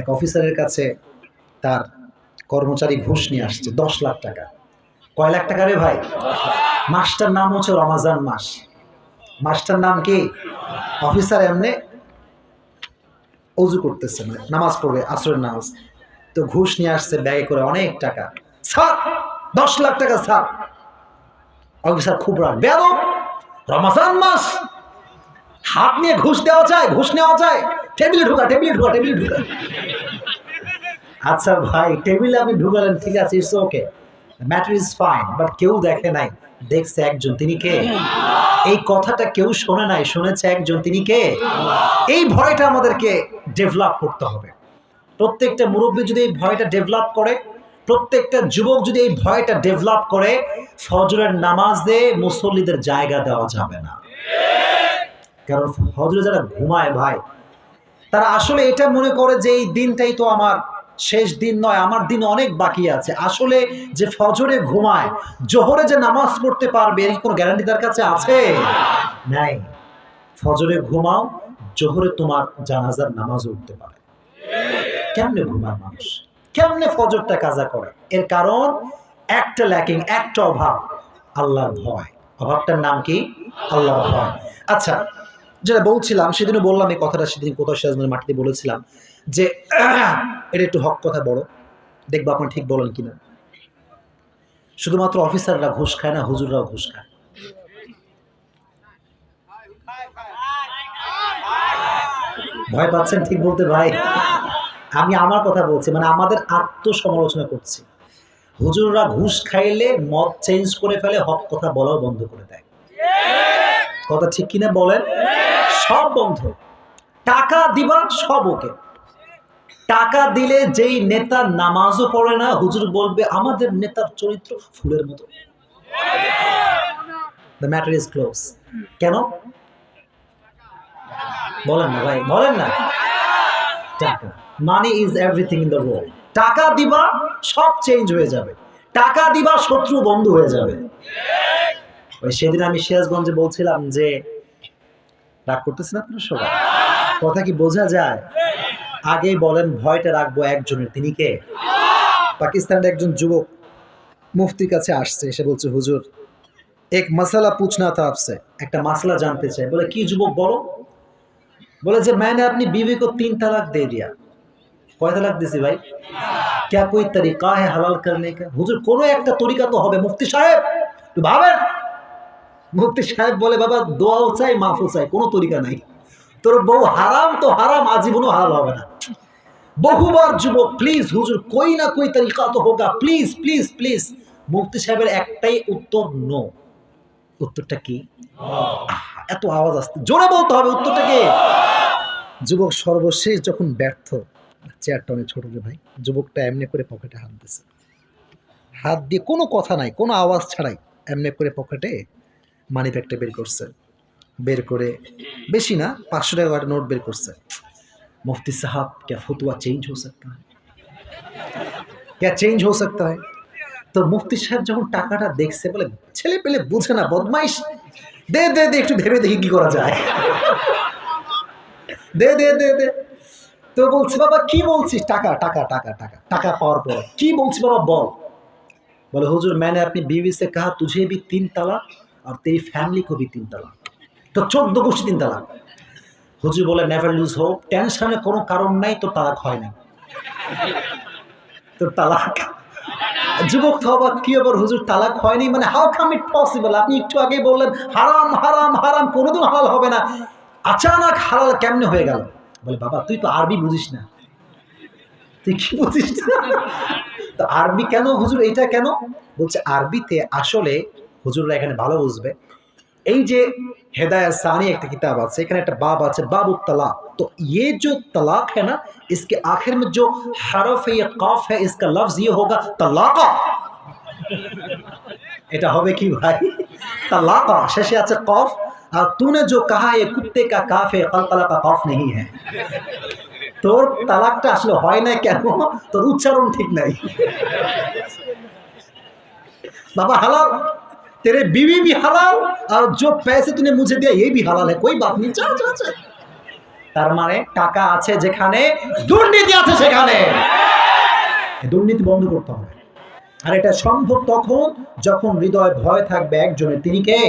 এক অফিসারের কাছে তার কর্মচারী ঘুষ নিয়ে আসছে 10 লাখ টাকা। কয় লাখ টাকা রে ভাই? মাসটার নাম হচ্ছে রমাজান মাস। মাসটার নাম কি? অফিসার এমনি অজু করতেছে, মানে নামাজ পড়বে, আসরের নামাজ। তো ঘুষ নিয়ে আসছে ব্যাগে করে অনেক টাকা। স্যার 10 লাখ টাকা স্যার। অফিসার খুব রাগ, বেয়াদব, রমাজান মাস, হাত নিয়ে ঘুষ দেওয়া যায়, ঘুষ নেওয়া যায়? টেবিলে ঢুকা, টেবিলে ঢুকা, টেবিলে ঢুকা। আচ্ছা ভাই, টেবিলে আপনি ঢুকালেন, ঠিক আছে, it's okay, matter is fine, but কেউ দেখে নাই, দেখছে একজন, তিনি কে? এই কথাটা কেউ শোনে নাই, শুনেছে একজন, তিনি কে? এই ভয়টা আমাদেরকে ডেভেলপ করতে হবে। প্রত্যেকটা মুরব্বী যদি এই ভয়টা ডেভেলপ করে, প্রত্যেকটা যুবক যদি এই ভয়টা ডেভেলপ করে, ফজরের নামাজে মুসল্লিদের জায়গা দেওয়া যাবে না। কারণ ফজরে যারা ঘুমায় ভাই, তারা আসলে এটা মনে করে যে এই দিনটাই তো আমার শেষ দিন নয়, আমার দিন অনেক বাকি আছে। আসলে যে ফজরে ঘুমায়, জোহরে যে নামাজ পড়তে পারবে এর কোনো গ্যারান্টি তার কাছে আছে? নাই। ফজরে ঘুমাও, জোহরে তোমার জানাজার নামাজ উঠতে পারে। কেমনে ঘুমায় মানুষ, কেমনে ফজরটা কাজা করে? এর কারণ একটা ল্যাকিং, একটা অভাব, আল্লাহর ভয়। অভাবটার নাম কি? আল্লাহর ভয়। আচ্ছা, যেটা বলছিলাম, সেদিনও বললাম এই কথাটা, সেদিন কোথাও সিরাজগঞ্জের মাটিতে বলেছিলাম যে এটা একটু হক কথা বড়, দেখবো আপনি ঠিক বলেন কিনা। শুধুমাত্র অফিসাররা ঘুষ খায় না, হুজুররাও ঘুষ খায়। ভয় পাচ্ছেন ঠিক বলতে ভাই? আমি আমার কথা বলছি, মানে আমাদের আত্মসমালোচনা করছি। হুজুররা ঘুষ খাইলে মত চেঞ্জ করে ফেলে, হক কথা বলাও বন্ধ করে দেয়। কথা ঠিক কিনা বলেন? সব বন্ধ। টাকা দিবা সব ওকে। টাকা দিলে যেই নেতা নামাজও পড়ে না, হুজুর বলবে আমাদের নেতার চরিত্র ফুলের মতো। The matter is close. কেন বলেন না ভাই, বলেন না। টাকা, money is everything in the world. টাকা দিবা সব চেঞ্জ হয়ে যাবে, টাকা দিবা শত্রু বন্ধু হয়ে যাবে। ওই সেদিন আমি সিরাজগঞ্জে বলছিলাম যে, রাগ করতেছেন আপনারা সবাই? কথা কি বোঝা যায়? আগেই বলেন ভয়টা রাখবো একজনের, তিনি কে? পাকিস্তানের একজন যুবক মুফতির কাছে আসছে, এসে বলছে হুজুর এক মাসালা পুছনা থা আপসে, একটা মাসলা জানতে চাই। বলে কি যুবক বলো? বলে যে मैंने अपनी बीवी को 3 तलाक दे दिया। কয় তালাক দিছি ভাই? क्या कोई तरीका है हलाल करने का? হুজুর কোনো একটা তরিকা তো হবে মুফতি সাহেব, একটু ভাবেন। মুফতি সাহেব বলে বাবা দোয়াও চাই, মাফও চাই, কোনো তরিকা নাই। তোর বউ হারাম তো হারাম, আজীবনও হালাল হবে না। বহুবার যুবক প্লিজ হুজুর कोई ना कोई तरीका तो होगा, প্লিজ প্লিজ প্লিজ। মুফতি সাহেবের একটাই উত্তর, নো। উত্তরটা কি? এত আওয়াজ আসছে, জোরে বলতে হবে উত্তরটা কি? যুবক সর্বশেষ যখন ব্যর্থ, চেয়ারটা অনেক ছোট রে ভাই, যুবকটা এমনি করে পকেটে হাত দিছে, হাত দিয়ে কোনো কথা নাই, কোনো আওয়াজ ছাড়াই এমনি করে পকেটে মানি ব্যাগটা বের করছে। বের করে বেশি না, 500 টাকা নোট বের করছে। मुफ्ती साहब क्या फतवा चेंज हो सकता है? क्या चेंज हो सकता है? তো মুফতি সাহেব যখন টাকাটা দেখছে বলে ছেলে পেলে বুঝে না, বদমাইশ, দে দে দে, একটু ভেবে দেখি কি করা যায়, দে দে দে দে। তো বলছি বাবা কি বলছিস? টাকা টাকা টাকা টাকা। টাকা পাওয়ার পর কি বলছি বাবা বল? बोले हुजूर मैंने अपनी बीवी से कहा तुझे भी 3 तलाक और तेरी फैमिली को भी 3 तलाक, तो 14 গোষ্ঠী 3 तलाक। হুজুর বলে নেভার লুজ হোপ, টেনশনে কোনো কারণ নাই, তো তালাক হয় নাই, তো তালাক। যুবক তো অবাক, কি আবার হুজুর তালাক হয়নি মানে? How come it possible? আপনি একটু আগে বললেন হারাম হারাম হারাম, কোনোদিন হালাল হবে না, আচানক হালাল কেমনে হয়ে গেল? বলে বাবা তুই তো আরবি বুঝিস না। তুই কি বুঝিস না? তো আরবি কেন হুজুর, এইটা কেন? বলছে আরবিতে আসলে হুজুররা এখানে ভালো বুঝবে। এই যে হেদায়েত সানি একটা কিতাব আছে, এখানে একটা বাব আছে, বাবুত তালাক। तो ये जो तलाक है ना, इसके आखिर में जो हरफ है या काफ है, इसका लफ्ज ये होगा तलाका। এটা হবে কি ভাই? तलाका শেষে আছে কফ, আর तूने जो कहा ये कुत्ते का काफ है, कलकला का काफ नहीं है। তোর তালাকটা আসলে হয় না কেন? তোর উচ্চারণ ঠিক নাই। बाबा हलाल, तेरे बीवी भी हलाल और जो पैसे तूने मुझे दिया ये भी हलाल है, कोई बात नहीं, चल चल चल। তার মানে টাকা আছে যেখানে দুর্নীতি আছে সেখানে। দুর্নীতি বন্ধ করতে হবে। আর এটা সম্ভব তখন যখন হৃদয়ে ভয় থাকবে একজনের, তিনি কে?